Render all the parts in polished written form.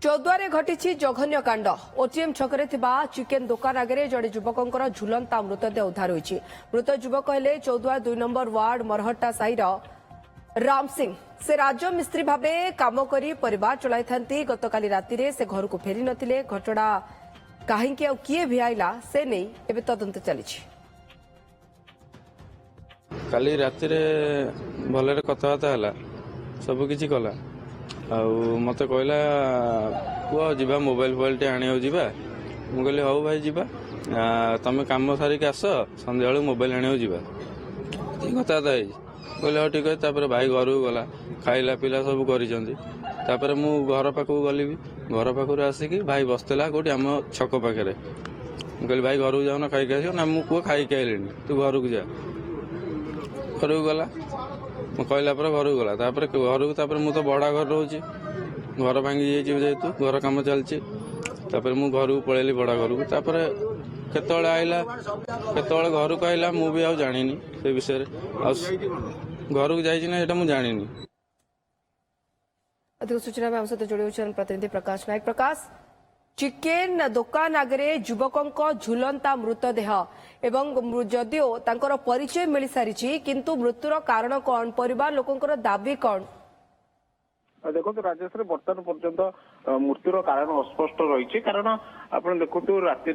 चौद्वारे घटी जघन्य कांड ओटीएम छकरे चिकेन दुकान आगे जड़े युवकों झुलंता मृतदेह उद्धार होती। मृत युवक हेले चौद्वार 2 नंबर वार्ड मरहट्टा साईर राम सिंह। से राजमिस्त्री भाव काम कर परिवार चलाई गतकाली राति से घर को फेरी नथिले। घटना कहीं किए भिआईला से नहीं एवं तदंत चली। काली राति भलरे कथबार्ता है सब किसी कला मत कहला पुआ जीवा मोबाइल फोबाइल टे आने जावा मु कहली हौ भाई जीवा तुम कम सारिक आस संध्या बेलू मोबाइल आने जावा कथबार्ता है कहले हाँ ठीक है। भाई घर को गला खाइला पिला सब कर मु घर पाक गली घर पाखर आसिक भाई बसला कौटी आम छक पाखे कहली भाई घर को जाऊन खाई आस ना मु पुआ खाई आइली तू घर को जा घर को गला कहला घर को गला घर को मु तो बड़ा घर रोचे घर भांगी जेतु घर कम चलती मु घर को पलैली बड़ा घर को केत आइला केत घर को आइला मु भी जानी से विषय घर को जाना मुझे जानी। अधिक सूचना में सहित जोड़ी प्रतिनिधि प्रकाश नायक। प्रकाश, चिकेन दुकान आगे युवकों झुलंता मृतदेह एवं जदिओ तांकर परिचय मिल सारी किंतु मृत्युर कारण कौन परिवार लोकंकर दाबी कौन? देखो राजेश बर्तमान पर्यंत मृत्युर कारण अस्पष्ट रही कारण आप देखु राति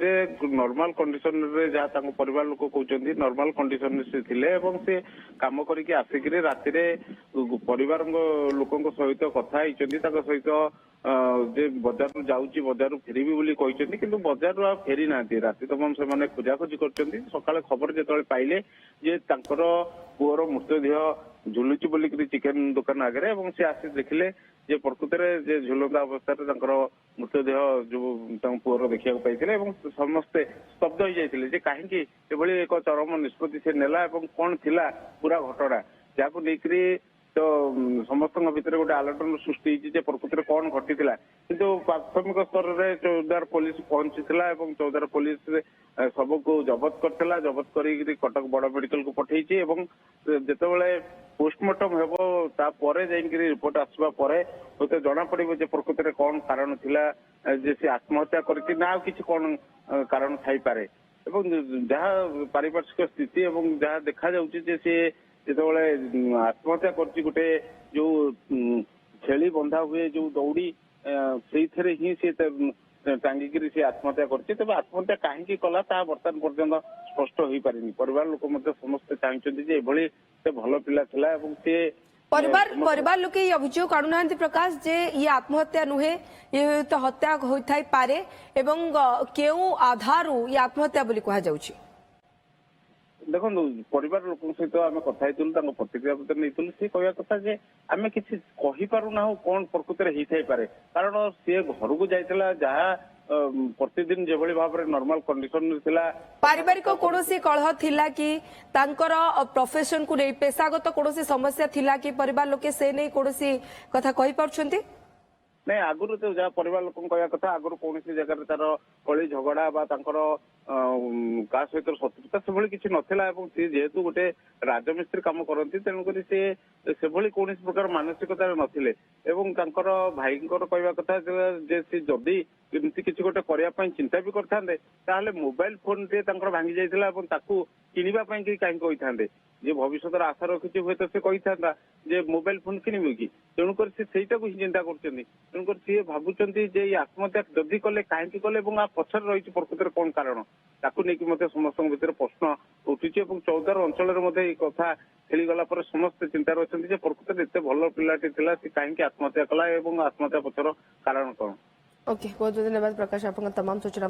नॉर्मल कंडीशन रे जहाँ परिवार लोक कहते नॉर्मल कंडीशन से थिले एवं से काम करके आसिक राति परिवार लोकों सहित कथा सहित जे बजार जाऊँगी बजार फेरबी बोली कहते किंतु बजार फेरी ना राति तमाम से खोजाखोजी कर सका खबर जो पाइले जे तांकर पुअर मृतदेह झुलुची बोलिक चिकेन दुकान आगे से आसी देखिले जे प्रकृत में झुलंता अवस्था मृतदेह जो पुअर देखा पाई समस्ते स्तब्ध हो जाते कहीं एक चरम निष्पत्ति से नेला कौन थिला पूरा घटना जहाँ लेकर तो समस्त भितर गोटे आलोड़न सृष्टि प्रकृति में कौन घटी किंतु प्राथमिक स्तर में चौदार पुलिस पहुंची चौदार पुलिस सब को जबत करथिला जबत करी कटक बड़ मेडिकल को पठेई जितेबाला पोस्टमार्टम हेबो तापर जाइकरी रिपोर्ट आसवा परे होते जना पड़िबो जे प्रकृति में कौन कारण थिला जे से आत्महत्या करछि ना किछि कौन कारण थाई पारे एवं जहाँ पारिपार्श्विक स्थिति एवं जहाँ देखा जाउछि जे से जितेबाला आत्महत्या करछि गोटे जो छेली बंधा हुए जो दौड़ी से ही सी टांगिकी से आत्महत्या करछि तबे आत्महत्या कहीं कला बर्तमान पर्यंत स्पष्ट हो पारिनी। परिवार लोक समस्ते चाहते जे एभली से भल पिला थिला एवं से परिवार लोक ये अभियोग काढुना प्रकाश जे ये आत्महत्या नुहे ये तो हत्या होइथाई पारे एवं केउ आधार ये आत्महत्या बोली कहा जाउछि। देखो परिवार लोक सहित आम कथा प्रतिक्रिया नहीं सी कह कथा जे आम किसी कहीपारूना कौन प्रकृति होता पारे कारण सी घर को जाइला जहाँ प्रतिदिन जो भाव में नॉर्मल कंडीशन थिला पारिवारिक कौन कलह थिला कि तांकर प्रोफेशन को नहीं पेशागत कौन समस्या थिला कि परिवार लोके से नहीं कौन कथा कहि पारछंती नहीं आगुरी तो जहाँ परिवार लोक कह कथा आगुरी कौन जगह तार कली झगड़ा का सहित शत्रुता से किसी नथिला सी जेहेतु गोटे राजमिस्त्री काम करती तेणुक से कौन प्रकार मानसिकता नथिले भाई कहवा कथा जे जदि एमती किसी गोटे करने चिंता भी करते मोबाइल फोन टे भांगी जाइला किणवाई कहीं कही जे भविष्य आशा रखी हुए तो से कही था जे मोबाइल फोन किणव कि तेणुक सेटा को ही चिंता कर सी भावुं जे आत्महत्या जदि कले कहीं कले पछर रही प्रकृति कौन कारण ताकू नहीं समस्त भर प्रश्न उठी चौदार अंचल कथा खेलीगला समस्ते चिंतार अच्छा प्रकृति में एत भल पिलाटी कहीं आत्महत्या कला आत्महत्या पछर कारण कौन। ओके बहुत बहुत धन्यवाद प्रकाश, आपका तमाम सूचना